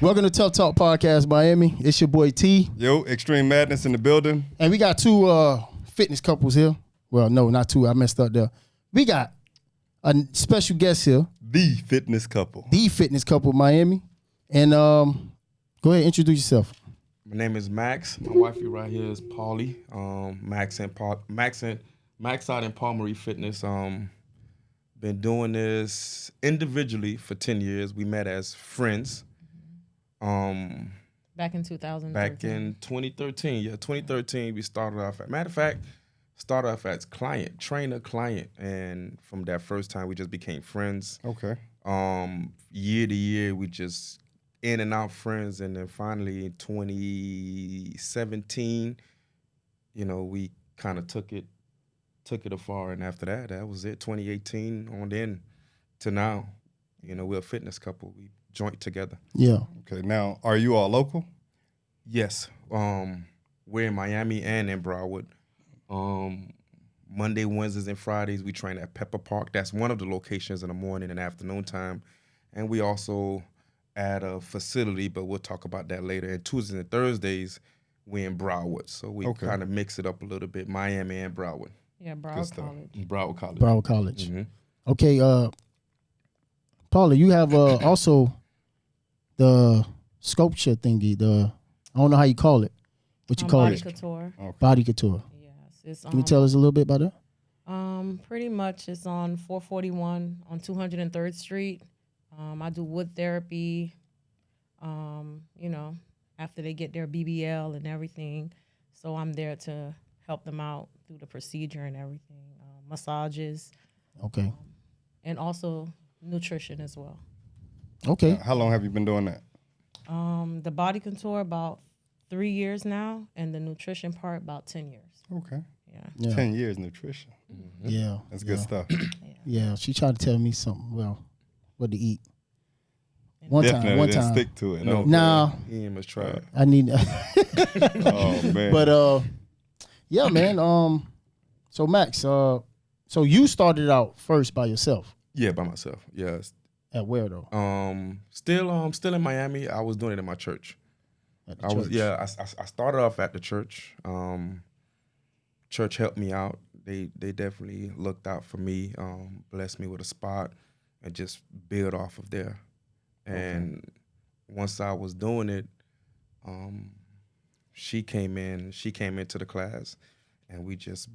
Welcome to Tough Talk Podcast Miami. It's your boy T. Yo, Extreme Madness in the building. And we got two fitness couples here. Well, no, not two. I messed up there. We got a special guest here. The fitness couple. The fitness couple Miami. And go ahead, introduce yourself. My name is Max. My wifey right here is Paulie. Max out in Paul Marie Fitness. Been doing this individually for 10 years. We met as friends. Back in 2013. Back in 2013. Yeah, 2013 we started off as trainer client. And from that first time we just became friends. Okay. Year to year we just in and out friends, and then finally in 2017, we kind of took it afar, and after that was it. 2018 on in to now, we're a fitness couple. We joint together. Yeah. Okay. Now, are you all local? Yes. We're in Miami and in Broward. Monday, Wednesdays, and Fridays we train at Pepper Park. That's one of the locations in the morning and afternoon time, and we also at a facility, but we'll talk about that later. And Tuesdays and Thursdays, we're in Broward. So we kind of mix it up a little bit, Miami and Broward. Yeah, Broward College. Broward College. Broward College. Mm-hmm. Okay, Paula, you have also the sculpture thingy, I don't know how you call it. What you call Body it? Couture. Okay. Body Couture. Yes. It's, Can you tell us a little bit about that? Pretty much it's on 441 on 203rd Street. I do wood therapy, after they get their BBL and everything. So I'm there to help them out through the procedure and everything, massages. Okay. And also nutrition as well. Okay. How long have you been doing that? The body contour about 3 years now, and the nutrition part about 10 years. Okay. Yeah. 10 years nutrition. Mm-hmm. Yeah. That's good stuff. Yeah. She tried to tell me something. Well, what to eat. Definitely One didn't time. stick to it. No. No. He ain't much try it. I need. Oh man. But yeah, man. So Max, so you started out first by yourself. Yeah, by myself. Yes. At where though? Still in Miami. I was doing it in my church. At the church. I started off at the church. Church helped me out. They definitely looked out for me, blessed me with a spot, and just build off of there. And once I was doing it, she came into the class, and we just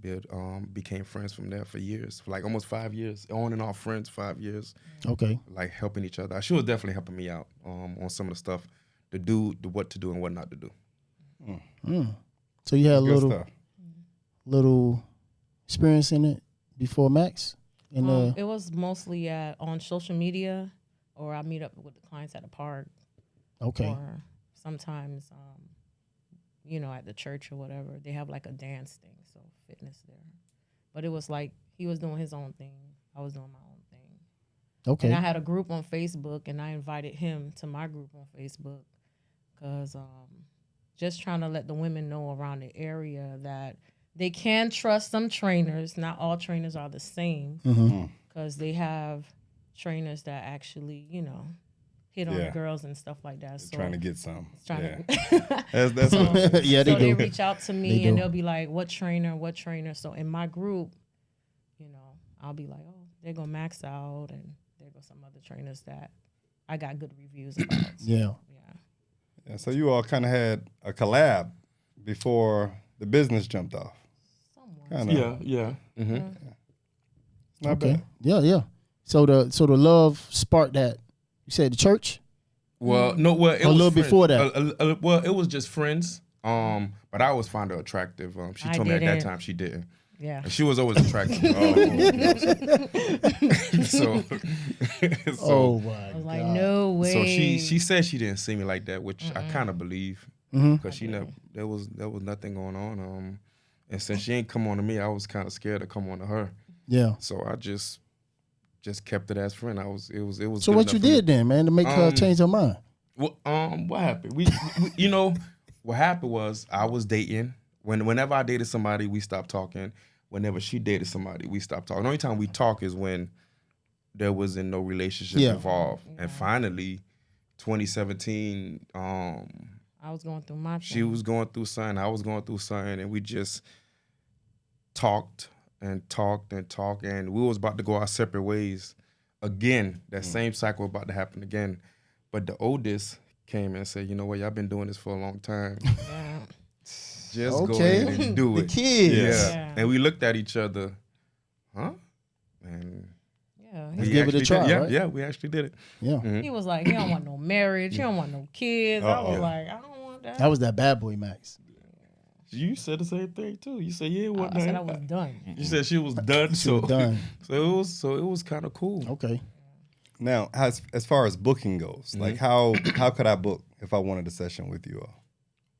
became friends from there for years, for like almost 5 years, on and off friends, 5 years. Okay. Like helping each other. She was definitely helping me out a some of the stuff to do, what to do and what not to do. So you had Good a stuff. little experience in it before Max? It was mostly on social media, or I meet up with the clients at the park. Okay. Or sometimes, at the church or whatever, they have like a dance thing, so fitness there. But it was like he was doing his own thing, I was doing my own thing. Okay. And I had a group on Facebook, and I invited him to my group on Facebook because just trying to let the women know around the area that they can trust some trainers. Not all trainers are the same, because they have trainers that actually, hit on the girls and stuff like that. So Trying to get some. to That's Yeah, they so do. they reach out to me They and do. they'll be like, what trainer? So in my group, I'll be like, oh, there go Max out, and there go some other trainers that I got good reviews about. So, Yeah. Yeah, so you all kind of had a collab before the business jumped off. Somewhat. Kinda. Yeah. Mm-hmm. It's not Okay. bad. Yeah. So the love sparked that. You said the church? Well, no, well, it A was little friends. before that. Well, it was just friends. But I always found her attractive. She I told me at that didn't. time she didn't. Yeah. And she was always attractive. so, Oh my I was God. like, no way. so she said she didn't see me like that, which I kind of believe, because she never there was nothing going on. And since she ain't come on to me, I was kind of scared to come on to her. Yeah. So I just kept it as friend. It was. So good what you enough for me. did then, man, to make her change her mind? Well, what happened? We what happened was I was dating. Whenever I dated somebody, we stopped talking. Whenever she dated somebody, we stopped talking. The only time we talk is when there wasn't no relationship involved. And finally, 2017. I was going through my She thing. was going through something. I was going through something, and we just talked and talked and talked, and we was about to go our separate ways again. That same cycle about to happen again. But the oldest came and said, "You know what? Y'all been doing this for a long time. Yeah. Just go Okay. ahead and do The it." kids. Yeah. And we looked at each other, huh? And Yeah. Let's we give it a actually try, did. Yeah, right? yeah, we actually did it. Yeah. He was like, he don't want no marriage. He don't want no kids. I was Uh-oh. like, I don't want that. That was that bad boy Max. You said the same thing too. You said, "Yeah, what?" I said I was done. You said she was done. She was done. So it was kind of cool. Okay. Now, as far as booking goes, like how could I book if I wanted a session with you all?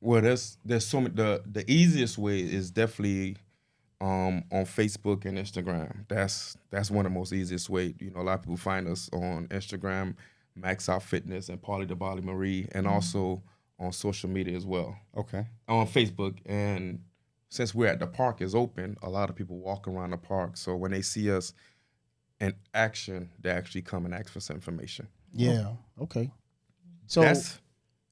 Well, there's so many. The easiest way is definitely on Facebook and Instagram. That's one of the most easiest way. You know, a lot of people find us on Instagram, Max Out Fitness and Paulie the Bali Marie, and also on social media as well. Okay. On Facebook, and since we're at the park is open, a lot of people walk around the park. So when they see us in action, they actually come and ask for some information. Yeah. Okay. So That's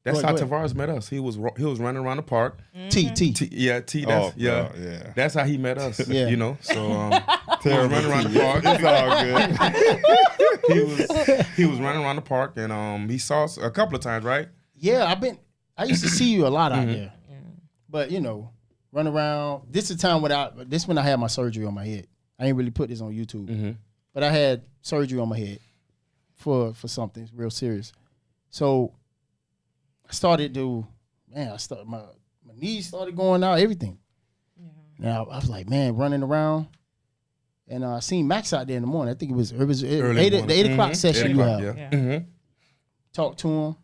Go how ahead. Tavares met us. He was running around the park. T. Yeah, T. Oh, That's, yeah, bro, yeah. that's how he met us. Yeah. You know, so he was Terrible running around T. the park. It's all good. he was running around the park, and he saw us a couple of times, right? yeah, I used to see you a lot out there. But you know, run around. This is the time when I had my surgery on my head. I ain't really put this on YouTube. But I had surgery on my head for something real serious. So I started my knees started going out, everything. Yeah. Now I was like, man, running around. And I seen Max out there in the morning. I think it was Early the morning. 8 o'clock session 8 you o'clock, have. yeah. Yeah. Talk to him,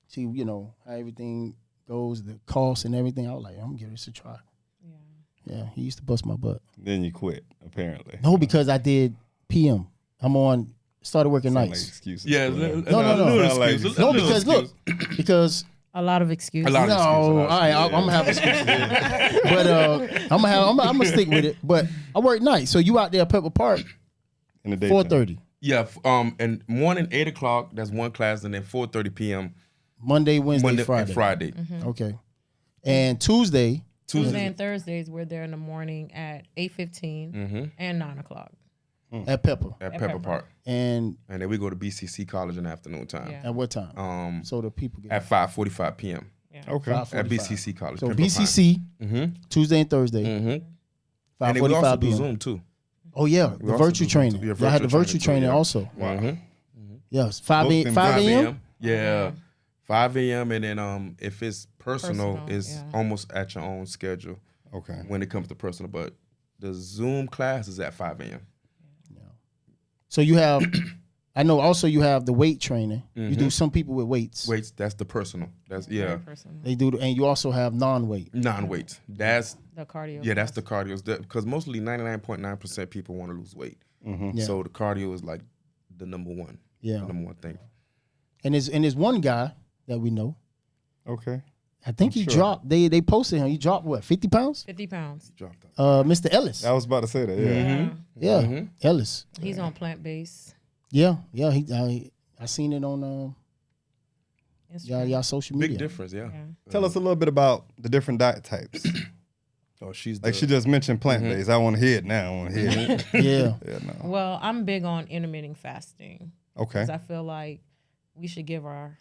see, you know, how everything goes, the cost and everything. I was like, I'm gonna give this a try. Yeah. Yeah, he used to bust my butt. Then you quit, apparently. No, because I did PM. Started working Sound like nights. excuses. Yeah, for that. No. No, because look, because A lot of excuses. A lot of no, excuses, all right, I'm gonna have excuses. But I'm gonna stick with it. But I work nights, so you out there at Pepper Park, In the daytime. 4:30, Yeah, and morning 8 o'clock. That's one class, and then 4:30 p.m. Monday, Wednesday, Monday Friday. and Friday. Okay, and Tuesday. Tuesday and Thursdays, we're there in the morning at 8:15 Mm-hmm. and 9 o'clock. At Pepper, At At Pepper Pepper. Park, and and then we go to BCC College in the afternoon time. Yeah. at what time? So the people get At 5:45 p.m. Yeah. Okay. 5:45. at BCC College. So Pepper BCC Mm-hmm. Tuesday and Thursday, Mm-hmm. And then we also 5:45 do p.m. Zoom too. Oh yeah, We the also virtual do training. Zoom too. Yeah, Y'all had the virtual virtual training training too, yeah. also. Mm-hmm. Yes, 5 Booked them 5 a.m. Yeah, 5 a.m. And then if it's personal, Personal, it's yeah. almost at your own schedule Okay. when it comes to personal. But the Zoom class is at 5 a.m. So you have, I know also you have the weight training. You do some people with weights. Weights, that's the personal. That's Very personal. They do, and you also have non-weight. non-weights. That's The cardio. that's the cardio. Because mostly 99.9% people want to lose weight. Yeah. So the cardio is like the number one. Yeah. The number one thing. And there's one guy that we know. Okay. I think he sure. dropped. They posted him. He dropped what, 50 pounds? 50 pounds. Drop that. Mr. Ellis. I was about to say that. Yeah. Yeah, Ellis. He's on plant-based. Yeah. I seen it on Instagram. y'all social media. Big difference, yeah. Yeah. Tell us a little bit about the different diet types. Oh, she's Like she just mentioned plant-based. I want to hear it now. I want to hear it. Yeah. Yeah, no. Well, I'm big on intermittent fasting Okay. because I feel like we should give our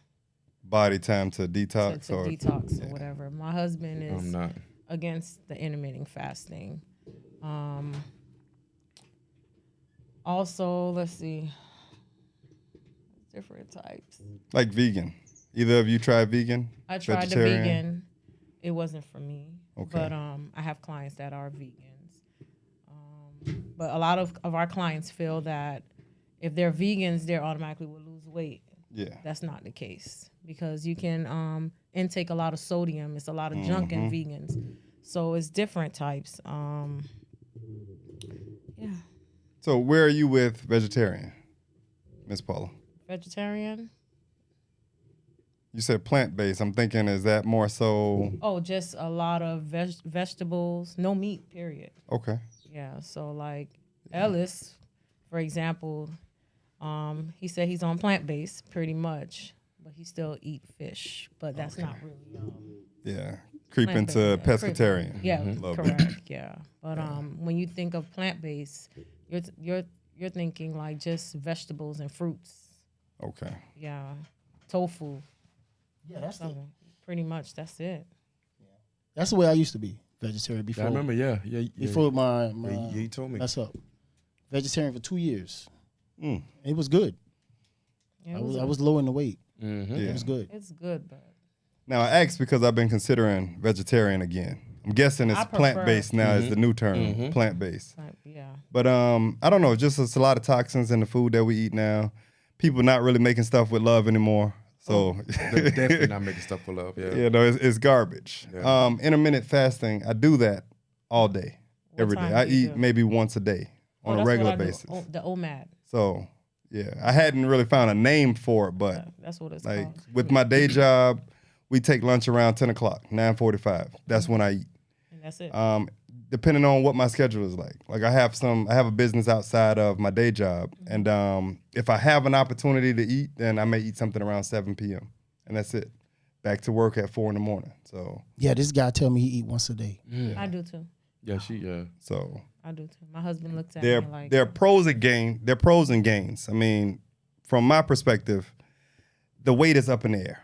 Body time to detox to or detox or whatever. My husband I'm is not. against the intermittent fasting. Also, let's see, different types. like vegan. Either of you tried vegan? I tried the Vegetarian? vegan. It wasn't for me. Okay. But I have clients that are vegans. But a lot of our clients feel that if they're vegans, they automatically will lose weight. Yeah. That's not the case because you can intake a lot of sodium. It's a lot of junk in vegans. So it's different types. Yeah. So where are you with vegetarian, Miss Paula? Vegetarian? You said plant-based. I'm thinking, is that more so? Oh, just a lot of vegetables, no meat, period. Okay. Yeah, so like Ellis, for example, he said he's on plant-based pretty much, but he still eat fish. But that's not really Yeah. Creep plant-based. into pescatarian. Yeah, Love correct. it. Yeah, but when you think of plant-based, you're thinking like just vegetables and fruits. Okay. Yeah, tofu. Yeah, that's Pretty much that's it. that's the way I used to be vegetarian before. I remember, yeah. Before my you told me. mess up. Vegetarian for 2 years. Mm. It was good. Yeah, I was low in the weight. Mm-hmm. It was good. It's good, but Now, I asked because I've been considering vegetarian again. I'm guessing it's I prefer- plant-based now is the new term, plant-based. yeah. But I don't know, just it's a lot of toxins in the food that we eat now. People not really making stuff with love anymore. So They're definitely not making stuff for love. Yeah. you know, it's garbage. Yeah. Intermittent fasting, I do that all day, What every day. time I do you eat do? maybe once a day on a That's what regular I do. basis. The OMAD. So yeah, I hadn't really found a name for it, but That's what it's like called. with my day job, we take lunch around 10 o'clock, 9:45. That's when I eat. And that's it. Depending on what my schedule is like. Like I have a business outside of my day job, and if I have an opportunity to eat, then I may eat something around 7 p.m. and that's it. Back to work at 4 a.m. So Yeah, this guy tell me he eat once a day. I do too. Yeah, so I do too. My husband looks at there me like there are pros and gains. I mean, from my perspective, the weight is up in the air.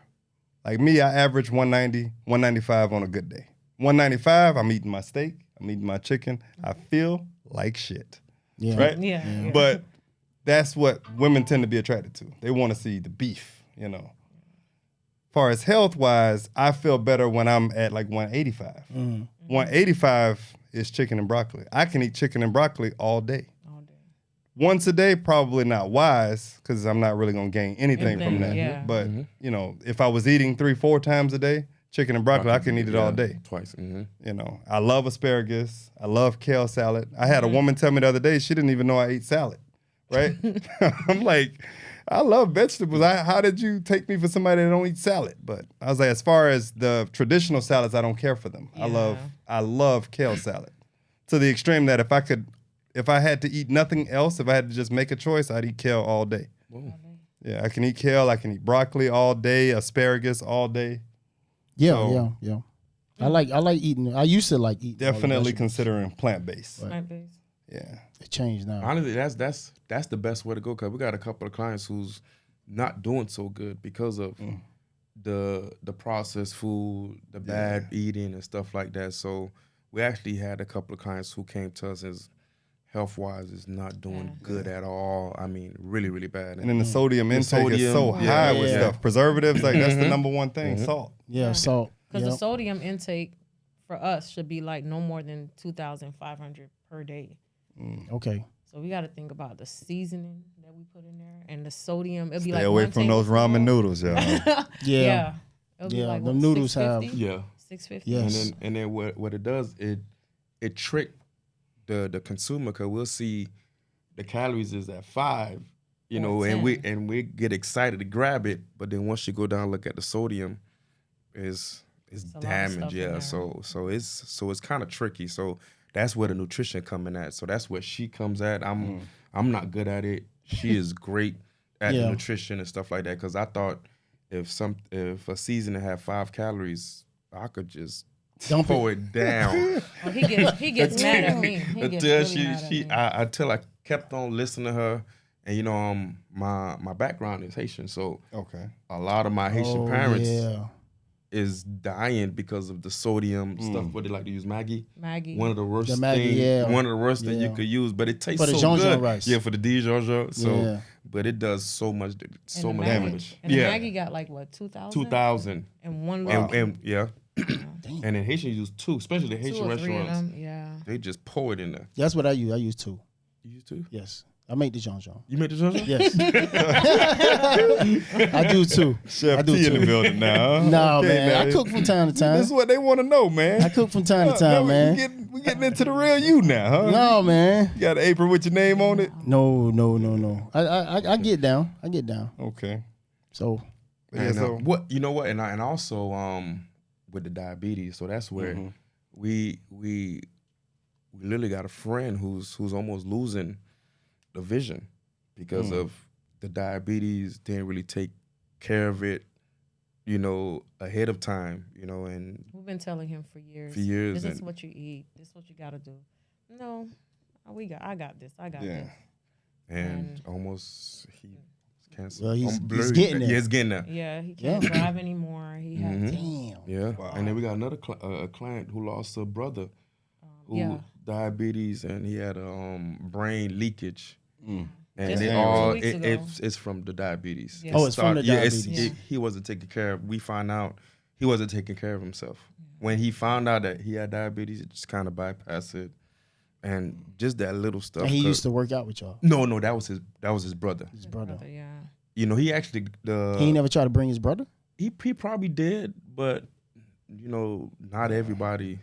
Like me, I average 190, 195 on a good day. 195, I'm eating my steak, I'm eating my chicken. I feel like shit. Yeah. Right? Yeah. But that's what women tend to be attracted to. They want to see the beef, you know. As far as health-wise, I feel better when I'm at like 185. 185 is chicken and broccoli. I can eat chicken and broccoli all day. All day. Once a day, probably not wise, because I'm not really going to gain anything from that. Yeah. But, you know, if I was eating 3-4 times a day, chicken and broccoli, I can eat it all day. Twice. Mm-hmm. You know, I love asparagus. I love kale salad. I had a woman tell me the other day she didn't even know I ate salad, right? I'm like, I love vegetables. How did you take me for somebody that don't eat salad? But I was like, as far as the traditional salads, I don't care for them. Yeah. I love kale salad to the extreme that if I had to eat nothing else, if I had to just make a choice, I'd eat kale all day. Whoa. Yeah, I can eat kale. I can eat broccoli all day, asparagus all day. Yeah, So- yeah. I like eating. I used to like eating. all the Definitely vegetables. considering plant-based. Plant-based. Yeah. It changed now. Honestly, that's the best way to go, because we got a couple of clients who's not doing so good because of the processed food, the bad eating and stuff like that. So we actually had a couple of clients who came to us as health-wise is not doing good at all. I mean, really, really bad. And then the sodium intake is so sodium, high with yeah. stuff. Preservatives, like that's the number one thing, salt. Yeah, salt. Because Yep. the sodium intake for us should be like no more than 2,500 per day. Okay. So we got to think about the seasoning that we put in there and the sodium. It'll be Stay like away one from those tablespoon. ramen noodles, y'all. Yeah. Yeah. It'll be Yeah, like them what, noodles have- 650? Yeah. 650. Yes. And then what it does, it trick the consumer, because we'll see the calories is at 5, you Or know, 10. and we get excited to grab it, but then once you go down and look at the sodium, is a lot of damage. stuff in Yeah. there. So it's kind of tricky. So that's where the nutrition coming at. So that's where she comes at. I'm not good at it. She is great at Yeah. the nutrition and stuff like that. Because I thought if a seasoning had 5 calories, I could just Dump pull it down. Oh, he gets mad at me. He gets Until really mad at me. until I kept on listening to her. And you know, my background is Haitian, so Okay. a lot of my Haitian Oh, parents yeah. is dying because of the sodium stuff. What they like to use, Maggie. Maggie. One of the worst The Maggi, things. yeah. One of the worst that you Yeah. could use, but it tastes For the so Jean-Jean good. rice. Yeah, for the Dijon. So, Yeah. but it does so much And so the much Maggi- damage. And the Yeah, Maggie got like what, 2,000? 2,000. And one Wow. little And yeah, and then Haitian use 2, especially the 2 Haitian or 3 of restaurants. them. Yeah. They just pour it in there. That's what I use. I use 2. You use 2? Yes. I make the Jean-Jean. You made the Jean-Jean? Yes. I do too. Chef I do T in too. the building now. No, Okay, man. now, I cook from time to time. This is what they want to know, man. I cook from time to Now time, we man. getting into the real you now, huh? No, man. You got an apron with your name on it? No. I get down. Okay. So Yeah, And, so what you know what, and also with the diabetes, so that's where we literally got a friend who's almost losing the vision because of the diabetes. Didn't really take care of it. you know, ahead of time, you know, and We've been telling him for years. For years, This is and- what you eat. This is what you got to do. No, I got this. I got Yeah. this. and almost he cancer. Well, he's blurry. getting there. Yeah, he's getting there. Yeah, he can't drive anymore. He had Mhm. to. Damn. Yeah, Wow. and then we got another a client who lost a brother who Yeah. diabetes, and he had a brain leakage. Mm. And Just it a all few weeks ago. it's from the diabetes. Yeah. Oh, it's from the it's- diabetes. he wasn't taking care of. We found out he wasn't taking care of himself. When he found out that he had diabetes, it just kind of bypassed it, and just that little stuff. And he 'cause- used to work out with y'all. No, that was his brother. His brother. Yeah. You know, he actually He ain't never tried to bring his brother. he probably did, but you know, not everybody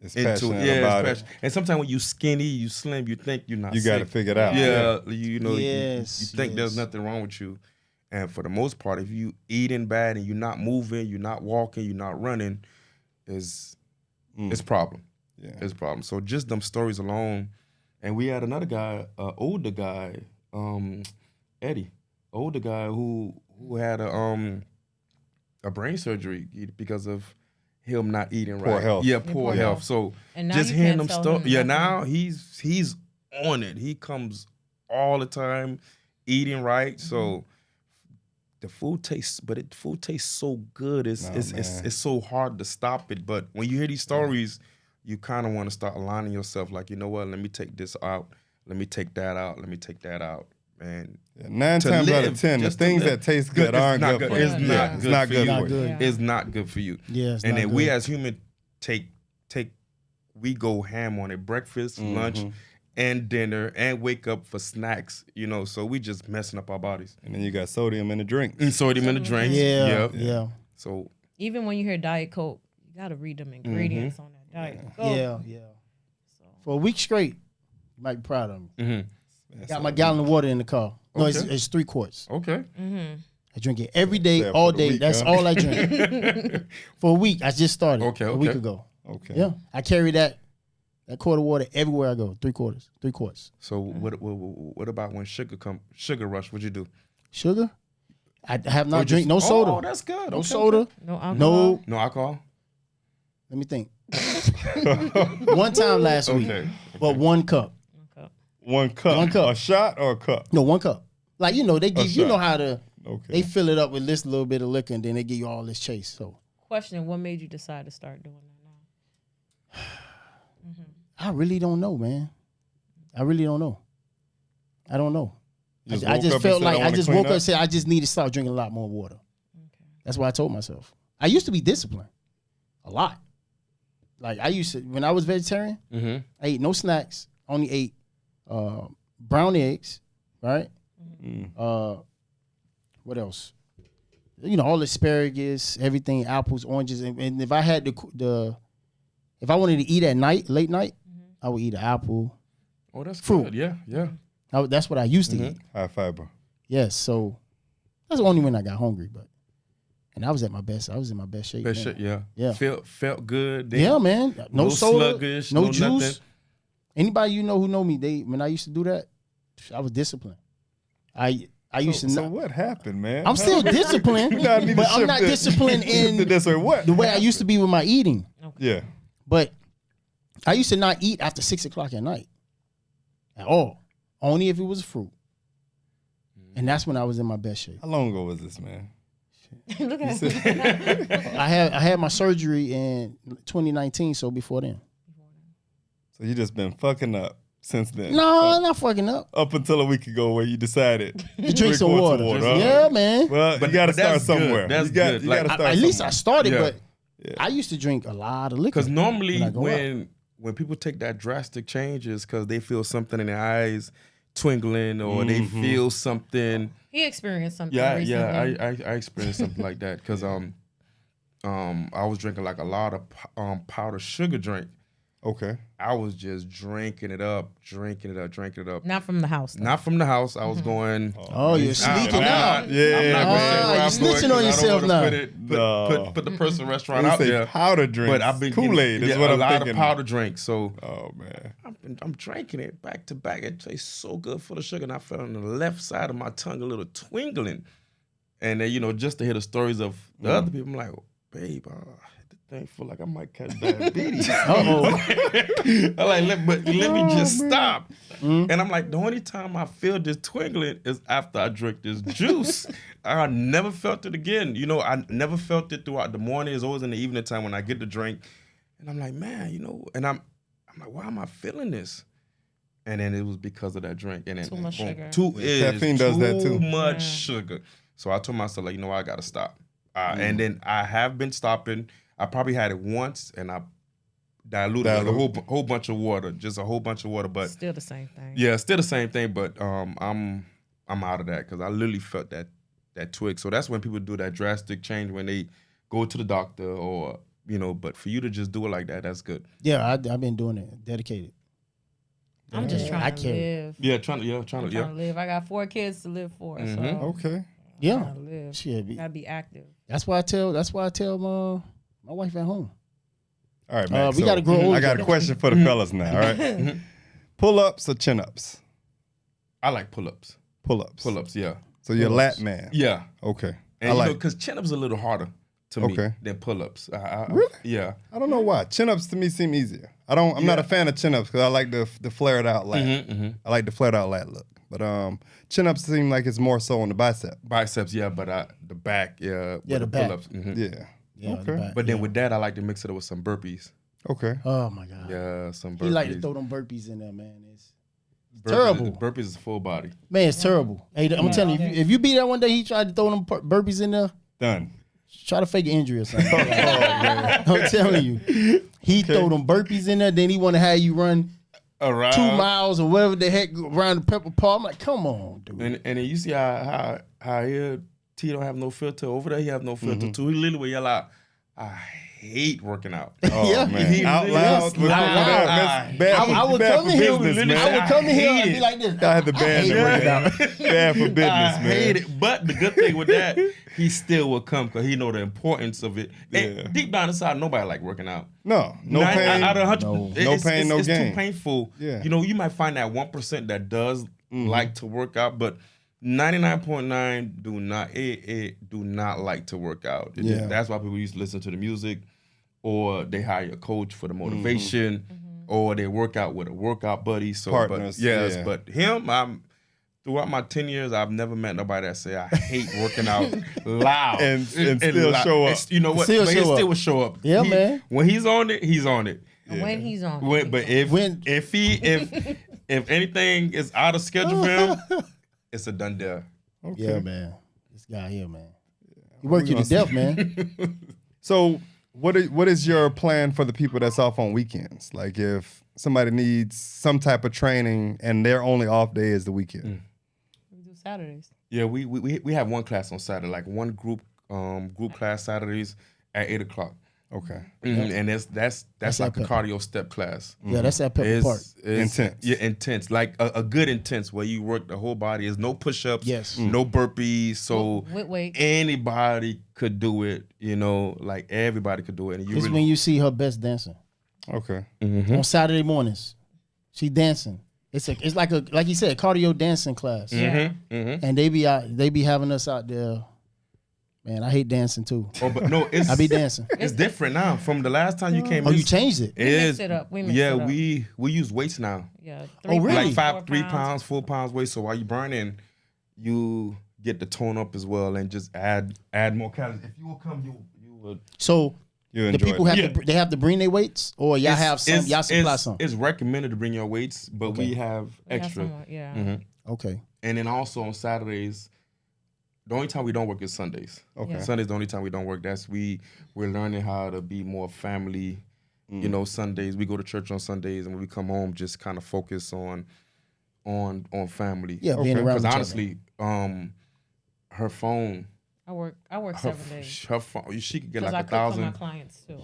It's into passionate it. Yeah, about it's it. passionate. And sometimes when you skinny, you slim, you think you're not You sick. got to figure it out. Yeah, you know, Yes, you think there's yes. nothing wrong with you. And for the most part, if you eating bad and you're not moving, you're not walking, you're not running, it's a problem. Yeah. It's a problem. So just them stories alone. And we had another guy, older guy, Eddie, older guy who had a brain surgery because of him not eating Poor right. health. Yeah, poor poor health. health. So And now just you hearing can't them tell stories. him Yeah, nothing. now he's on it. He comes all the time, eating right. So the food tastes, but food tastes so good. It's so hard to stop it. But when you hear these stories, you kind of want to start aligning yourself. Like, you know what? Let me take this out. Let me take that out. Let me take that out. And 9 to times out of live, 10, the just to things live. that taste Good, good it's aren't not good good. for you. It's not Yeah, good it's not for good you. for you. Good. Yeah. it's not good for you. Yeah, it's And not then good. we as humans we go ham on it. Breakfast, lunch, and dinner, and wake up for snacks, you know, so we just messing up our bodies. And then you got sodium in the drink. And sodium in the drinks. Yeah, Yep. yeah, So Even when you hear Diet Coke, you got to read them ingredients on that Diet Coke. yeah. For a week straight, you might be proud of me. mhm. Got my gallon of water in the car. No, Okay. it's 3 quarts. Okay. I drink it every day, Yeah, all for the day. week, That's huh? all I drink. For a week, I just started Okay, a week okay. ago. Okay. Yeah, I carry that quart of water everywhere I go. 3 quarts. So what about when sugar rush, what'd you do? Sugar? I have Oh, not drink no soda. Oh, that's good. No Okay, soda. okay. No alcohol. No. No alcohol? Let me think. One time last week, Okay. but 1 cup. Okay. One cup. 1 cup. A shot or a cup? No, 1 cup. Like they give you shot. know how to. Okay. They fill it up with this little bit of liquor, and then they give you all this chase. So Question: what made you decide to start doing that now? I really don't know, man. I really don't know. I don't know. You just I woke just up and felt said, like "I I wanna just clean woke up up"? and said I just need to start drinking a lot more water. That's what I told myself. I used to be disciplined a lot. Like I used to when I was vegetarian, Mm-hmm. I ate no snacks. Only ate brown eggs, right? What else? All asparagus, everything, apples, oranges, and if I had if I wanted to eat at night, late night, I would eat an apple. Oh, that's Fruit. good. Yeah, yeah. That's what I used to eat. High fiber. Yes, so that's only when I got hungry, and I was at my best. I was in my best shape. Best man. shit, yeah. Yeah. Felt good. Then Yeah, man. No, no soda, sluggish, no no juice. nothing. Anybody who know me, when I used to do that, I was disciplined. I used to So not. what happened, man? I'm still disciplined, We gotta need to but I'm shift not this- disciplined shift it in this way. What? the way I used to be with my eating. Yeah. But I used to not eat after 6 o'clock at night at all. Only if it was fruit. And that's when I was in my best shape. How long ago was this, man? Look at I had my surgery in 2019, so before then. So you just been fucking up since then. No, I'm not fucking up. Up until a week ago where you decided To drink some 3 quarts water. of huh? Yeah, man. Well, But you got to start that's good. somewhere. That's you got, good. You Like, got to start At least I somewhere. started, Yeah. but I used to drink a lot of liquor. Because normally when I go out. when people take that drastic changes because they feel something in their eyes twinkling or they feel something. he experienced something. Yeah, recently. I experienced something like that because I was drinking like a lot of powdered sugar drink. Okay. I was just drinking it up. Not from the house. though. Not from the house. I was going. Oh, you're sneaking out. Yeah. I'm not gonna say Ah, where you I'm snitching going 'cause on I don't yourself wanna now. Put the personal restaurant They out say there. powder drinks. But I've been Kool-Aid getting, is what a I'm lot thinking. of powder drinks. So Oh man. I'm drinking it back to back. It tastes so good for the sugar, and I felt on the left side of my tongue a little twingling. And then, just to hear the stories of the other people, I'm like, babe, the thing feel like I might catch diabetes. Uh-oh. I'm like, let me just stop. And I'm like, the only time I feel this twingling is after I drink this juice. I never felt it again. I never felt it throughout the morning. It's always in the evening time when I get the drink. And I'm like, man, and I'm like, why am I feeling this? And then it was because of that drink. And then Too much sugar. Caffeine does that too. Too much sugar. So I told myself, like, I got to stop. And then I have been stopping. I probably had it once, and I diluted it with a whole bunch of water, just a whole bunch of water. But still the same thing. Yeah, still the same thing. But I'm out of that because I literally felt that twig. So that's when people do that drastic change when they go to the doctor or But for you to just do it like that, that's good. Yeah, I've been doing it, dedicated. I'm just trying to live. Yeah, trying to live. I got 4 kids to live for. So okay. Yeah, live. Gotta be active. That's why I tell my wife at home. All right, man. We gotta grow. I got a question for the fellas now. All right, pull-ups or chin-ups? I like pull-ups. Pull-ups, yeah. So you're a lat man. Yeah. Okay. And because chin-ups are a little harder to me than pull-ups. Really? Yeah. I don't know why. Chin-ups to me seem easier. I'm not a fan of chin-ups because I like the flared out lat. I like the flared out lat look. But chin-ups seem like it's more so on the bicep. Biceps, yeah, but the back, the back. Pull-ups. Yeah. Okay. Back, but then with that, I like to mix it up with some burpees. Okay. Oh my God. Yeah, some burpees. He like to throw them burpees in there, man. It's burpees, terrible. Burpees is full body. Man, it's terrible. Hey, I'm telling you, if you beat that one day, he tried to throw them burpees in there. Done. Try to fake an injury or something. I'm telling you. He throw them burpees in there, then he want to have you run around 2 miles or whatever the heck around the Pepper Park. I'm like, come on, dude. And then you see how here T don't have no filter. Over there he have no filter too. He literally will yell out, I hate working out. Oh, Yeah. man. Out loud. I would come in here and be like this. I had the bad bad for business, I man. hate it. But the good thing with that, he still will come because he know the importance of it. And deep down inside, nobody like working out. No pain. Out of 100, no pain, no gain. It's too painful. Yeah. You might find that 1% that does like to work out, but 99.9 do not like to work out. That's why people used to listen to the music, or they hire a coach for the motivation, or they work out with a workout buddy. So, Partners. But him, throughout my 10 years, I've never met nobody that say I hate working out loud and still show up. You know what? Still but he show still up. will show up. Yeah, man. When he's on it, he's on it. When he's on. But if anything is out of schedule for him, it's a done deal. Okay. Yeah, man. This guy here, man. He work you to death, man. So what is your plan for the people that's off on weekends? Like if somebody needs some type of training and their only off day is the weekend. We do Saturdays. Yeah, we have one class on Saturday, like one group class Saturdays at 8:00. Okay. And that's like a that cardio step class. Yeah, that's that Pepper Park. It's intense. Yeah, intense. Like a good intense where you work the whole body. There's no push-ups, Yes. no burpees. So With weight. anybody could do it, like everybody could do it. And This is when you see her best dancing. Okay. On Saturday mornings. She dancing. It's like you said, cardio dancing class. Yeah. And they be having us out there. Man, I hate dancing too. Oh, but no, I be dancing. it's different now. From the last time you came Oh, in. you changed it? It is. Mix it up. We mix Yeah, it up. we use weights now. Yeah. Oh, really? Like 3 pounds, 4 pounds weight. So while you burning, you get the tone up as well and just add more calories. If you will come, you would. So You the enjoy people it. have to bring their weights, or y'all have some. Y'all supply some. It's recommended to bring your weights, but we have extra. Yeah. Okay. And then also on Saturdays, the only time we don't work is Sundays. Okay. Yeah. Sunday's the only time we don't work. We're learning how to be more family. Sundays we go to church on Sundays, and when we come home, just kind of focus on family. Yeah, being around Because each other. honestly, her phone. I work 7 days. Her phone. She could get Because I like cook for my 1,000. clients too.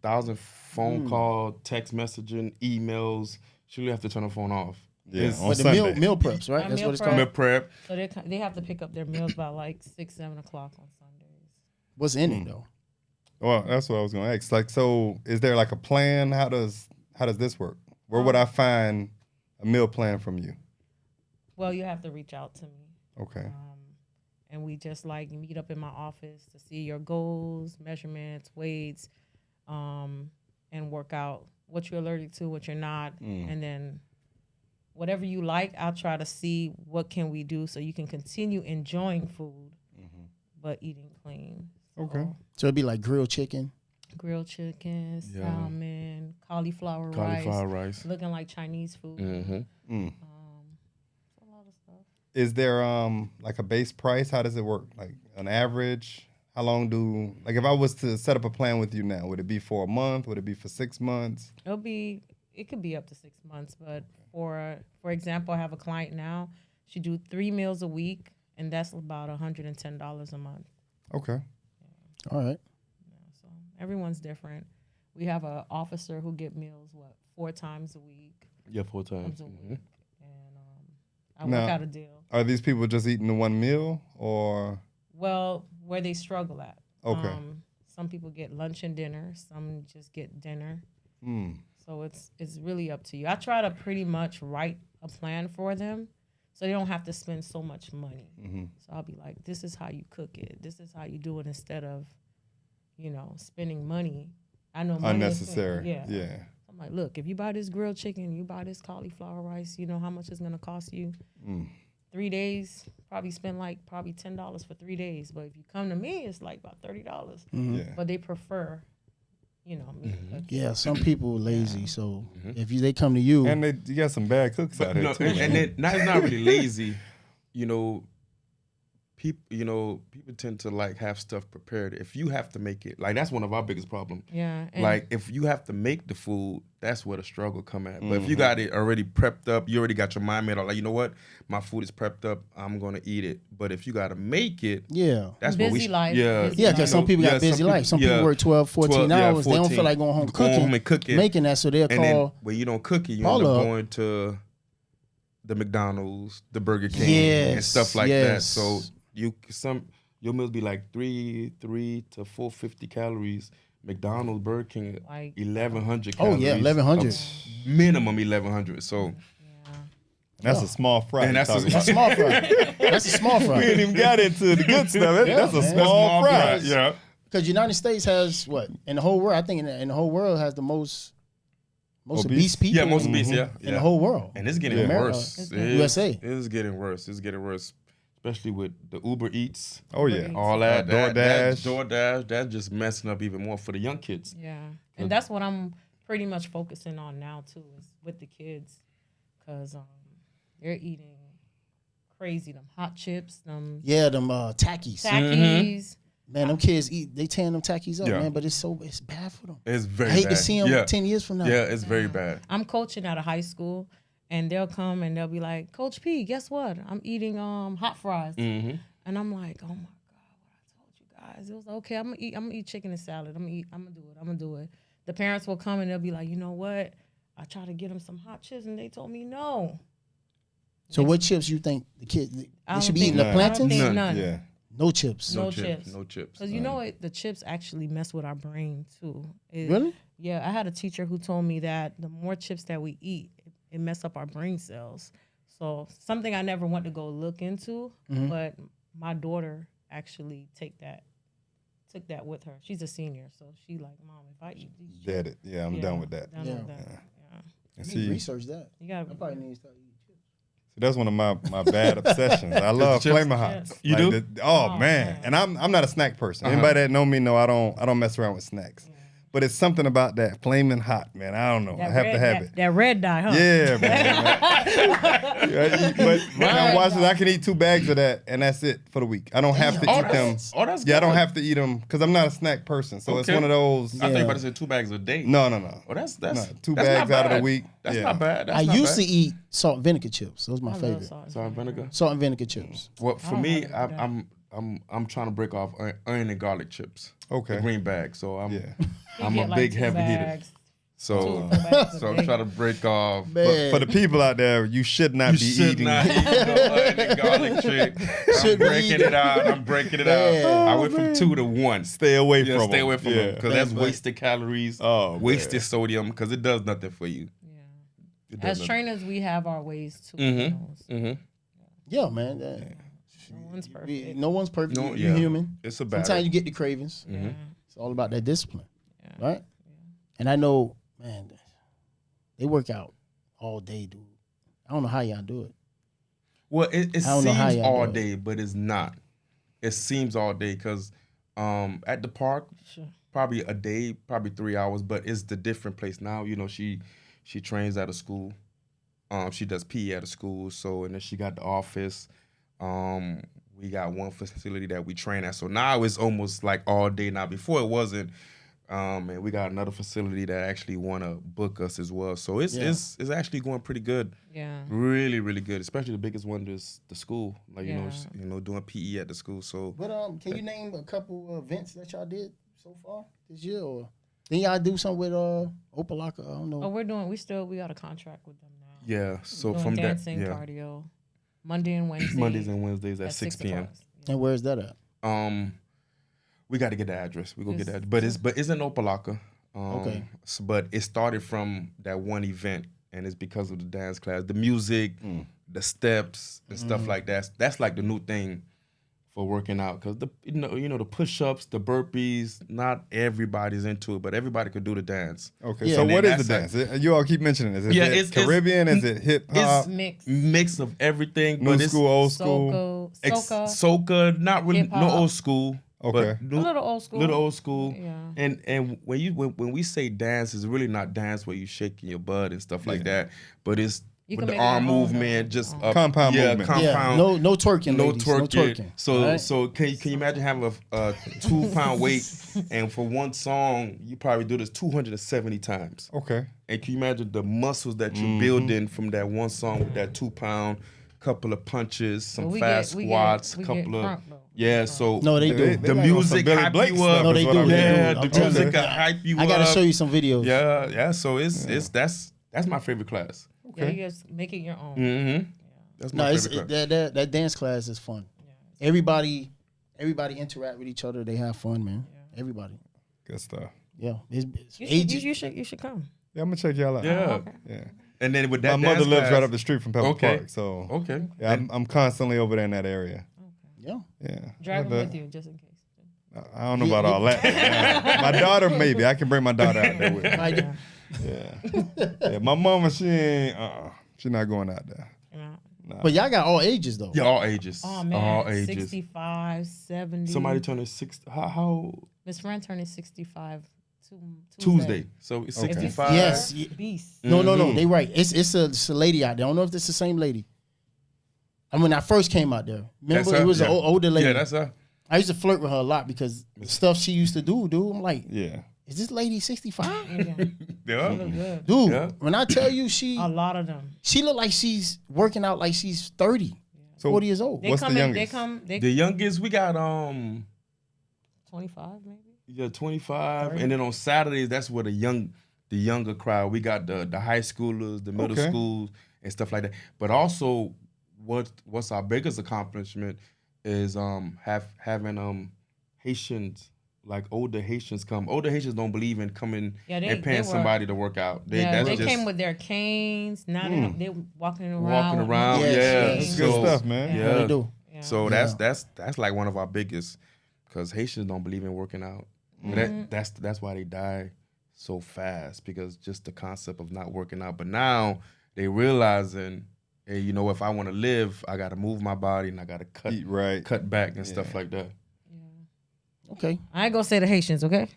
1,000 phone call, text messaging, emails. She really have to turn her phone off. Yeah, It's- on But the Sunday. meal preps, right? My That's meal what it's prep. called. Meal prep. So they have to pick up their meals by like 6-7 o'clock on Sundays. What's in it though? Well, that's what I was going to ask. Like, so is there like a plan? How does this work? Where would I find a meal plan from you? Well, you have to reach out to me. Okay. and we just like meet up in my office to see your goals, measurements, weights, and work out what you're allergic to, what you're not, and then whatever you like, I'll try to see what can we do so you can continue enjoying food, but eating clean. Okay. So it'd be like grilled chicken. Grilled chicken, Yeah. salmon, cauliflower rice, looking like Chinese food. A lot of stuff. Is there like a base price? How does it work? Like an average? How long like if I was to set up a plan with you now, would it be for a month? Would it be for 6 months? It could be up to 6 months, but for example, I have a client now. She do 3 meals a week, and that's about $110 a month. Okay. All right. So everyone's different. We have an officer who get meals 4 times a week. Yeah, 4 times. A week. And I work out a deal. Are these people just eating the one meal or? Well, where they struggle at. Okay. Some people get lunch and dinner. Some just get dinner. So it's really up to you. I try to pretty much write a plan for them so they don't have to spend so much money. So I'll be like, this is how you cook it. This is how you do it instead of, spending money. I know money unnecessary. Yeah. I'm like, look, if you buy this grilled chicken, you buy this cauliflower rice, you know how much it's going to cost you? 3 days, probably spend probably $10 for 3 days. But if you come to me, it's like about $30. Yeah. But they prefer, me to cook. Yeah, some people lazy, so if they come to you, And you got some bad cooks out here too. And then it's not really lazy, people tend to like have stuff prepared. If you have to make it, like that's one of our biggest problems. Yeah. Like if you have to make the food, that's where the struggle come at. But if you got it already prepped up, you already got your mind made up. Like, you know what, my food is prepped up, I'm gonna eat it. But if you got to make it, that's what we busy life. Yeah, because some people got busy life. Some people work 12, 14 hours. They don't feel like going home and cooking, making that. So they'll call. Then, when you don't cook it, you end up going to the McDonald's, the Burger King, and stuff like that. So your meals be like 3 to 450 calories. McDonald's, Burger King, Like 1,100 Oh calories. yeah, 1,100. Minimum 1,100. So That's a small fry. And that's a small fry. That's a small fry. We ain't even got into the good stuff. That's a small fry. Yeah. Because United States has what in the whole world? I think in the whole world has the most obese people. Yeah, most obese. Yeah, in the whole world. And it's getting worse. USA. It's getting worse. It's getting worse, especially with the Uber Eats. Oh yeah, all that. DoorDash. That's just messing up even more for the young kids. Yeah, and that's what I'm pretty much focusing on now too, is with the kids, because they're eating crazy. Them hot chips, them Takis. Takis. Man, them kids they tearing them Takis up, man. But it's bad for them. It's very I hate bad. to see them 10 years from now. Yeah, it's very bad. I'm coaching at a high school, and they'll come and they'll be like, Coach P, guess what? I'm eating hot fries, and I'm like, oh my God, what I told you guys. It was okay. I'm gonna eat chicken and salad. I'm gonna do it. The parents will come and they'll be like, you know what? I tried to get them some hot chips, and they told me no. So what chips you think the kids they should be eating? The plantains? None. Yeah. No chips. No chips. Because you know the chips actually mess with our brain too. Really? Yeah, I had a teacher who told me that the more chips that we eat, it mess up our brain cells. So something I never went to go look into, but my daughter actually took that with her. She's a senior, so she like, Mom, if I eat these chips, Dead it. Yeah, I'm done with that. Done with that. You need to research that. You gotta I probably need to start eating chips. See, that's one of my bad obsessions. I love Flamin' Hots. You do? Oh man, and I'm not a snack person. Anybody that know me know I don't mess around with snacks. But it's something about that Flamin' Hot, man. I don't know. I have to have it. That red dye, huh? Yeah, man. But man, watch this. I can eat 2 bags of that, and that's it for the week. I don't have to eat them. Oh, that's Yeah, I don't good. have to eat them because I'm not a snack person. So it's Okay. one of those. I think about to say 2 bags a day. No. Oh, that's 2 that's bags not out of the bad. week. That's Yeah. not bad. I used to eat salt and vinegar chips. Those are my favorite. salt and vinegar. Salt and vinegar chips. Well, for don't me, have to do I'm trying to break off onion and garlic chips. Okay. The green bag. So I'm You I'm get a like big 2 heavy hitter. bags, So 2 bags a so I'm day. trying to break off. But for the people out there, you should not be Should eating. not eat no onion and garlic chick. I'm Shouldn't be breaking eating. it out. I'm breaking it out. I went from 2 to 1. Stay away Yeah, from stay them. away from them because that's wasted calories, Oh, wasted man. sodium because it does nothing for you. It does As nothing. trainers, we have our ways too. Mhm. Yeah, man. No one's perfect. No one's perfect. No, You're yeah. human. It's a battle. Sometimes you get the cravings. Mm-hmm. It's all about that discipline, Yeah. right? And I know, man, they work out all day, dude. I don't know how y'all do it. Well, it I don't know how seems y'all all do it. day, but it's not. It seems all day because at the park, Sure. probably a day, probably 3 hours, but it's the different place now. You know, she trains at a school. She does PE at a school. So, and then she got the office. We got one facility that we train at. So now it's almost like all day now. Before it wasn't. And we got another facility that actually want to book us as well. So it's actually going pretty good. Yeah. Really, really good. Especially the biggest one is the school. Like Yeah. you know, doing PE at the school. So But can you name a couple events that y'all did so far this year, or then y'all do something with Opalaka? I don't know. Oh, we got a contract with them now. yeah. So Doing from dancing, that, yeah. cardio, Monday and Wednesday. Mondays and Wednesdays at 6 p.m. o'clock. And where's that at? We got to get the address. We go get It's- that. But it's in Opalaka. Okay. But it started from that one event, and it's because of the dance class, the music, the steps, and stuff like that. That's like the new thing for working out, because you know the push-ups, the burpees. Not everybody's into it, but everybody could do the dance. Okay, Yeah. so And what then is the that's dance? You all keep mentioning it. Is Yeah, it it's- Caribbean? Is it hip hop? Mix. Of everything, New but it's school, old school? Soca. soca, not really no Hip-hop. old school. Okay. but A little old school. Little old school. Yeah. And when we say dance, it's really not dance where you shaking your butt and stuff like that, but it's You with can the make it arm at home, movement, though. just Compound movement. compound. Yeah, no twerking, No ladies. No twerking. twerking. So Right? so can you imagine having a 2-pound weight, and for one song you probably do this 270 times. Okay. And can you imagine the muscles that you're building from that one song with that 2-pound, couple of punches, some we fast get- squats, we couple get of crunk, though. Yeah. So No, they do. the like on music some Billy hype Blake you stuff up. No, they is what do. I'm They hearing. Yeah, do. the I'm telling music you. hype you I up. gotta show you some videos. Yeah. So it's that's my favorite class. Yeah, you just make it your own. Mm-hmm. That's No, my it's favorite class. that dance class is fun. Everybody interact with each other. They have fun, man. Everybody. Good stuff. Yeah. It's You ages. should come. Yeah, I'm gonna check y'all out. Yeah. Yeah. And then with My that mother dance lives class, right up the street from Pepper Okay. Park, so Okay. yeah, I'm constantly over there in that area. Yeah. Yeah. Drive Yeah, them with you just in case. I don't know about all that. Yeah. My daughter, maybe I can bring my daughter out there with me. I- Yeah. My mama, she ain't. She's not going out there. Yeah. But y'all got all ages though. Yeah, all ages. Oh man, All ages. 65, 70. Somebody turning 60. How Miss Friend turning 65 Tuesday. So it's Okay. 65. Yes. Beast. No. Mhm. They right. It's a lady out there. I don't know if it's the same lady. I mean, when I first came out there, That's remember her? it was an Yeah. older lady. Yeah, that's her. I used to flirt with her a lot because the stuff she used to do, dude. I'm like, Yeah. is this lady 65? Yeah. Yeah. Look good. Dude, Yeah. when I tell you A lot of them. she look like she's working out like she's 30, So 40 years old. They What's the come in. They youngest? come. They The youngest, we got 25 maybe. 25, and then on Saturdays that's where the younger crowd. We got the high schoolers, the middle Okay. schools, and stuff like that. But also, what's our biggest accomplishment is having Haitians, like older Haitians come. Older Haitians don't believe in coming Yeah, they- and paying they were- somebody to work out. They That's just came with their canes. Now they walking around. walking with around. Yes, Yeah, yes. That's good stuff, man. Yeah, they do. Yeah. So Yeah. that's like one of our biggest, because Haitians don't believe in working out. But that's why they die so fast, because just the concept of not working out. But now they realizing, hey, you know, if I want to live, I got to move my body and I got to Eat right. cut back and stuff like that. Okay. I ain't gonna say the Haitians, okay?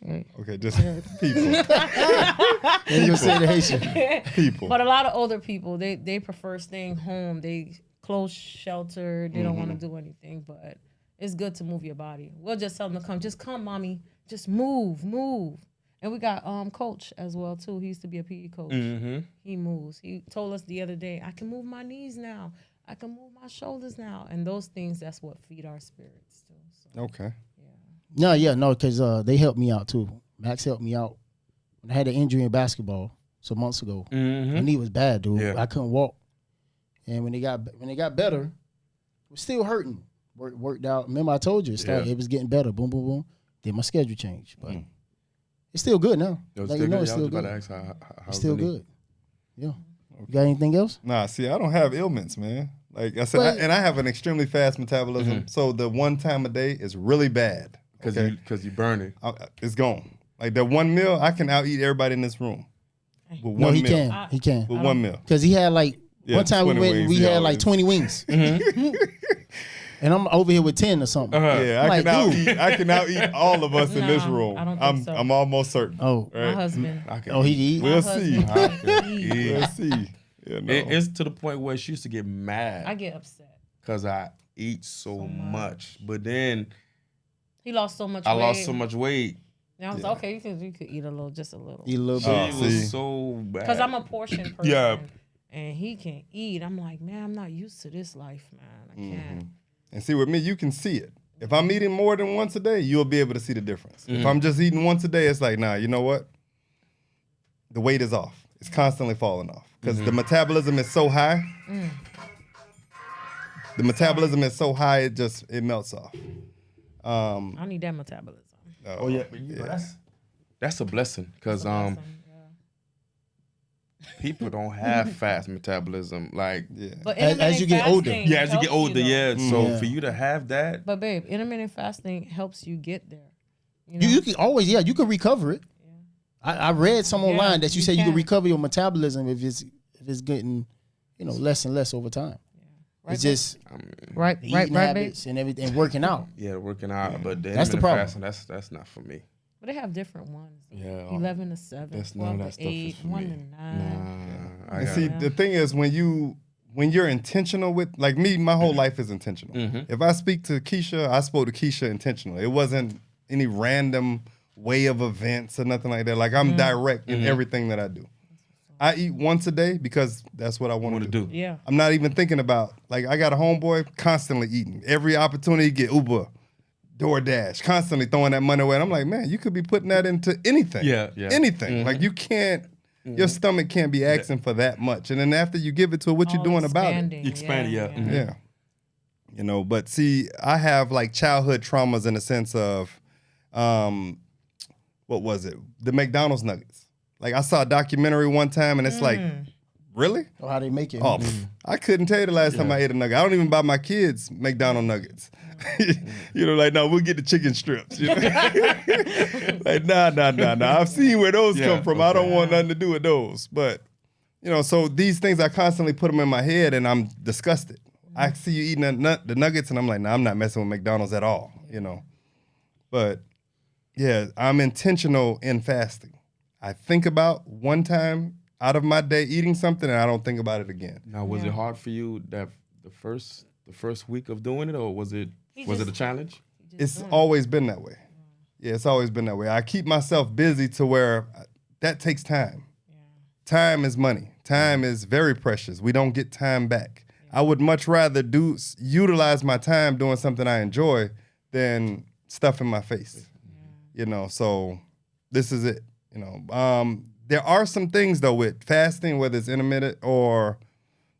Okay, just people. You gonna say the Haitian? People. But a lot of older people, they prefer staying home. They close shelter. They don't want to do anything. But it's good to move your body. We'll just tell them to come. Just come, mommy. Just move. And we got coach as well too. He used to be a PE coach. Mm-hmm. He moves. He told us the other day, I can move my knees now. I can move my shoulders now. And those things, that's what feed our spirits too. So, Okay. No, because they helped me out too. Max helped me out. When I had an injury in basketball some months ago. My knee was bad, dude. Yeah. I couldn't walk. And when they got better, it was still hurting. Worked out. Remember I told you it was getting better. Boom, boom, boom. Then my schedule changed, but it's still good now. Let you know it's still good. How It's still good. Yeah. You got anything else? Nah, see, I don't have ailments, man. Like I said, and I have an extremely fast metabolism. So the one time a day is really bad. Because you burn it. It's gone. Like that one meal, I can out eat everybody in this room. With No, one he meal. can. He can. With one meal. Because he had like, Yeah, one time we 20 went, wings, we he had always- like 20 wings. And I'm over here with 10 or something. Yeah, I Like, can out eat all of us in this No, room. I don't think so. I'm almost certain. Oh. My husband. Oh, he eat? We'll My see. husband, he- We'll see. Yeah, no. It's to the point where she used to get mad I get upset. because I eat so much. But then He lost so much I weight. lost so much weight. And I was like, okay, you could eat a little, just a little. Eat a little Oh, bit. It see. was so bad. Because I'm a portion person. Yeah. And he can eat. I'm like, man, I'm not used to this life, man. I can't. And see, with me, you can see it. If I'm eating more than once a day, you'll be able to see the difference. If I'm just eating once a day, it's like, nah, you know what? The weight is off. It's constantly falling off because the metabolism is so high. The metabolism is so high, it melts off. I need that metabolism. Oh, yeah. That's a blessing because That's a blessing, people don't have fast metabolism. Like But As you intermittent get older. fasting yeah, as you get helps older, though. yeah. So Yeah. for you to have that, But babe, intermittent fasting helps you get there. You know? You can always, you can recover it. I read some online that you said you can recover your metabolism if it's getting, less and less over time. Right, It's just right, the right, eating right, babe. habits and everything, and working out. yeah, working out. But the That's the intermittent problem. fasting, that's not for me. But they have different ones. Yeah. 11 to 7, That's 12 none of to that stuff 8, is for 1 me. to 9. Nah, I And got see, the thing is, when you're intentional with, like me, my whole life is intentional. If I speak to Keisha, I spoke to Keisha intentionally. It wasn't any random way of events or nothing like that. Like I'm direct in everything that I do. I eat once a day because that's what I want to do. Yeah. I'm not even thinking about, like I got a homeboy constantly eating. Every opportunity to get Uber, DoorDash, constantly throwing that money away. And I'm like, man, you could be putting that into anything. Yeah. Anything. Like you can't, your stomach can't be asking for that much. And then after you give it to it, what you doing about it? Expanding, yeah. Yeah. But see, I have like childhood traumas in the sense of, what was it? The McDonald's nuggets. Like I saw a documentary one time and it's like, really? Or how they make it. Oh, I couldn't tell you the last time I ate a nugget. I don't even buy my kids McDonald's nuggets. Like, no, we'll get the chicken strips. Like, nah. I've seen where those come from. I don't want nothing to do with those. But, so these things, I constantly put them in my head and I'm disgusted. I see you eating the nuggets and I'm like, nah, I'm not messing with McDonald's at all, But, yeah, I'm intentional in fasting. I think about one time out of my day eating something and I don't think about it again. Now, was it hard for you that the first week of doing it, or was it a challenge? It's always been that way. Yeah, it's always been that way. I keep myself busy to where that takes time. Time is money. Time is very precious. We don't get time back. I would much rather utilize my time doing something I enjoy than stuff in my face. So this is it. There are some things though with fasting, whether it's intermittent or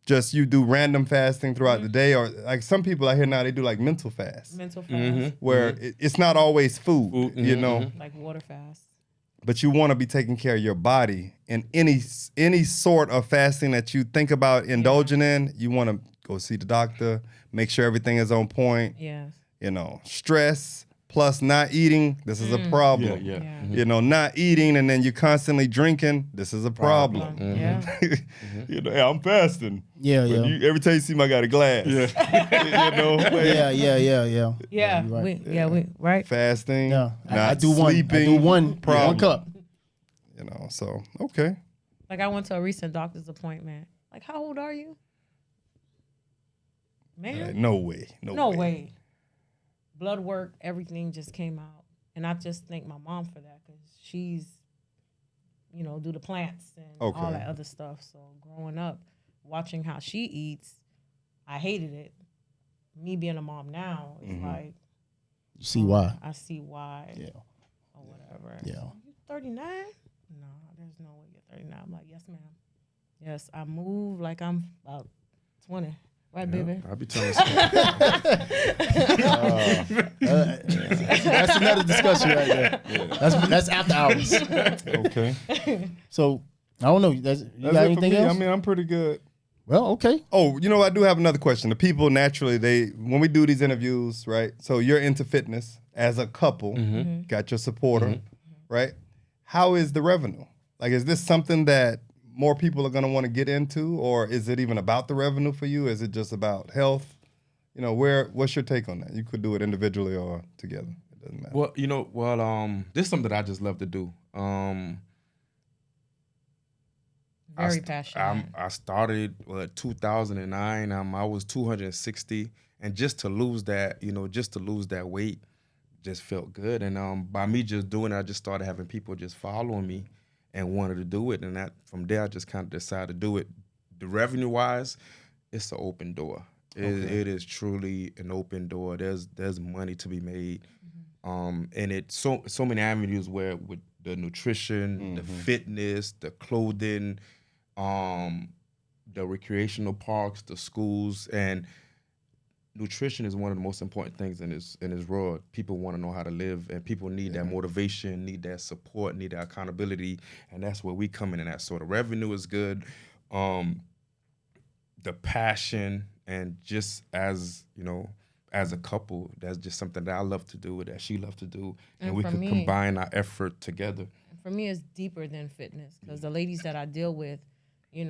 just you do random fasting throughout the day, or like some people I hear now they do like mental fast. Mental fast. Where it's not always food, Like water fast. but you want to be taking care of your body. And any sort of fasting that you think about indulging in, you want to go see the doctor, make sure everything is on point. Yes. Stress plus not eating, this is a problem. Yeah. Not eating and then you're constantly drinking, this is a problem. Yeah. Hey, I'm fasting. Yeah. Every time you see me, I got a glass. Yeah. Yeah. Right. Right. Fasting. Yeah. Not I do one. sleeping. I do one problem. cup. So okay. Like I went to a recent doctor's appointment. Like, how old are you? Man. No way. No way. Blood work, everything just came out. And I just thank my mom for that because she's, do the plants and all that other stuff. So growing up, watching how she eats, I hated it. Me being a mom now, it's like. You see why? I see why. Yeah. Or whatever. Yeah. You 39? No, there's no way you're 39. I'm like, yes, ma'am. Yes, I move like I'm about 20. Right, baby? I'll be telling That's another discussion right there. That's after hours. Okay. So I don't know. You got That's it for anything me. else? I mean, I'm pretty good. Well, okay. Oh, you know, I do have another question. The people naturally, when we do these interviews, right? So you're into fitness as a couple, got your supporter, right? How is the revenue? Like, is this something that more people are going to want to get into, or is it even about the revenue for you? Is it just about health? You know, what's your take on that? You could do it individually or together. It doesn't matter. Well, this is something that I just love to do. Very passionate. I started 2009. I was 260, and just to lose that, weight, just felt good. And by me just doing it, I just started having people just following me and wanted to do it. And that from there, I just kind of decided to do it. The revenue wise, it's an open door. It is truly an open door. There's money to be made, and it's so many avenues where with the nutrition, the fitness, the clothing, the recreational parks, the schools, and nutrition is one of the most important things in this world. People want to know how to live, and people need that motivation, need that support, need that accountability, and that's where we come in. And that sort of revenue is good, the passion, and just as as a couple, that's just something that I love to do, that she loves to do, and we could combine our effort together. For me, it's deeper than fitness, because the ladies that I deal with, we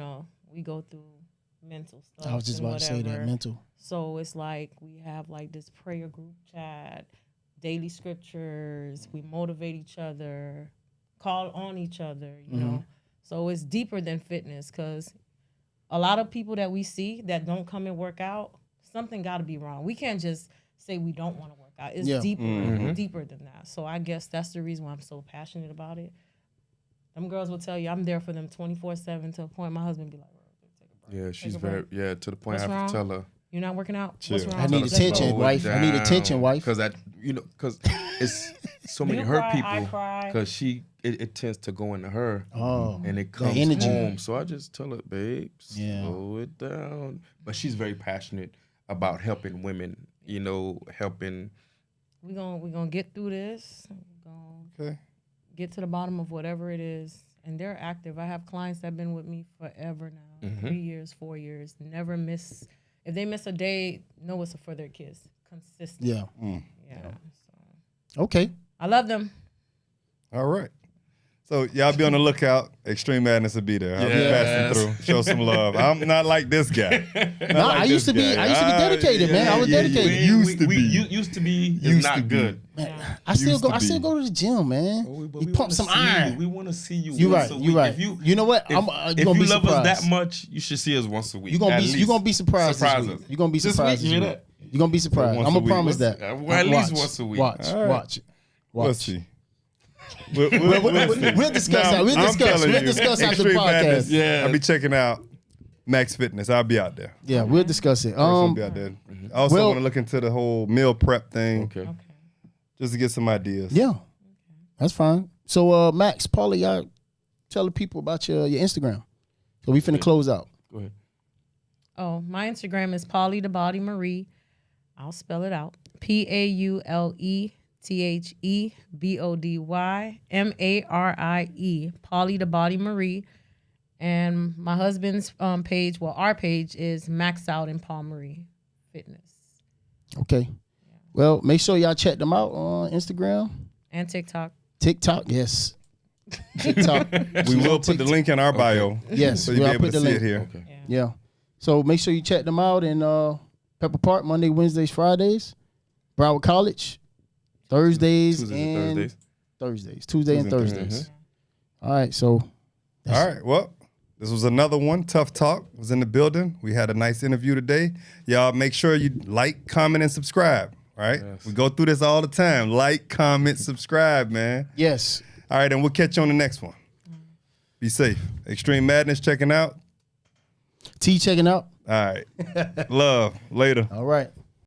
go through mental stuff. I was just about to say that, mental. So it's like we have like this prayer group chat, daily scriptures, we motivate each other, call on each other, you know. So it's deeper than fitness, because a lot of people that we see that don't come and work out, something got to be wrong. We can't just say we don't want to work out. It's deeper than that. So I guess that's the reason why I'm so passionate about it. Them girls will tell you I'm there for them 24/7 to a point my husband be like, take a break. Yeah, she's very, to the point What's I have to tell her. You're not working out? Chill. What's wrong? I need attention, wife. I need attention, wife. Because it's so many You hurt cry, people. I cry. Because it tends to go into her. Oh, and it comes energy. home. So I just tell her, babe, slow it down. But she's very passionate about helping women, helping. We're gonna get through this. We're gonna get to the bottom of whatever it is. And they're active. I have clients that have been with me forever now, 3 years, 4 years, never miss. If they miss a day, know it's for their kids. Consistent. Yeah. Yeah. So. Okay. I love them. All right. So y'all be on the lookout. Extreme Madness will be there. I'll be passing through. Show some love. I'm not like this guy. I used to be dedicated, man. I was dedicated. Used to be. Used to be is not good. Man, I still go to the gym, man. We pump some iron. We want to see you. You right. You right. You know what? If you you love us that much, you should see us once a week. You're gonna be surprised this week. You're gonna be surprised this week. You're gonna be surprised. I'm gonna promise that. At least once a week. Watch. Let's see. We'll discuss that. We'll discuss after the podcast. Yeah, I'll be checking out Max Fitness. I'll be out there. Yeah, we'll discuss it. I'll be out there. I also want to look into the whole meal prep thing. Okay. Just to get some ideas. Yeah, that's fine. So, Max, Paulie, y'all tell the people about your Instagram. So we finna close out. Go ahead. Oh, my Instagram is Paulie the Body Marie. I'll spell it out. PauleThebodymare. Paulie the Body Marie. And my husband's page, our page is Max Out in Paul Marie Fitness. Okay. Well, make sure y'all check them out on Instagram. And TikTok. TikTok, yes. TikTok. We will put the link in our bio. Yes, so you'll be able to see it here. Okay. Yeah. So make sure you check them out in Pepper Park, Monday, Wednesdays, Fridays. Broward College, Thursdays and Thursdays. Tuesday and Thursdays. All right, so. All right, well, this was another one. Tuff Talk was in the building. We had a nice interview today. Y'all make sure you like, comment, and subscribe. All right? Yes. We go through this all the time. Like, comment, subscribe, man. Yes. All right, and we'll catch you on the next one. Be safe. Extreme Madness checking out. T checking out. All right. Love. Later. All right.